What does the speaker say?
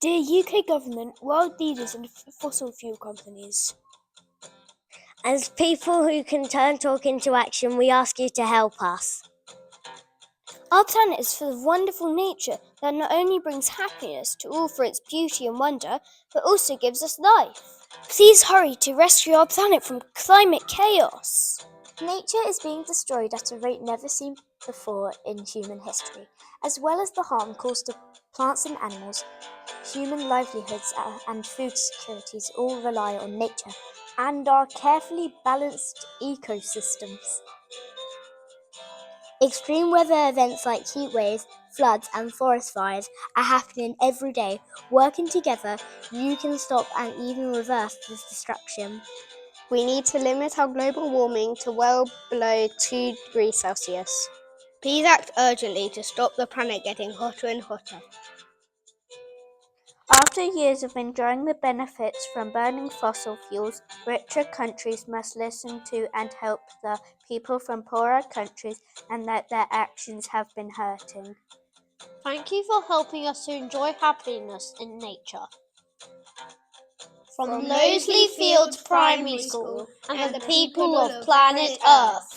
Dear UK government, world leaders and fossil fuel companies. As people who can turn talk into action, we ask you to help us. Our planet is full of wonderful nature that not only brings happiness to all for its beauty and wonder, but also gives us life. Please hurry to rescue our planet from climate chaos. Nature is being destroyed at a rate never seen before in human history, as well as the harm caused to plants and animals. Human livelihoods and food securities all rely on nature and our carefully balanced ecosystems. Extreme weather events like heat waves, floods, and forest fires are happening every day. Working together, you can stop and even reverse this destruction. We need to limit our global warming to well below 2 degrees Celsius. Please act urgently to stop the planet getting hotter and hotter. After years of enjoying the benefits from burning fossil fuels, richer countries must listen to and help the people from poorer countries, and that their actions have been hurting. Thank you for helping us to enjoy happiness in nature. From Loseley Fields Primary School and the people of planet Earth.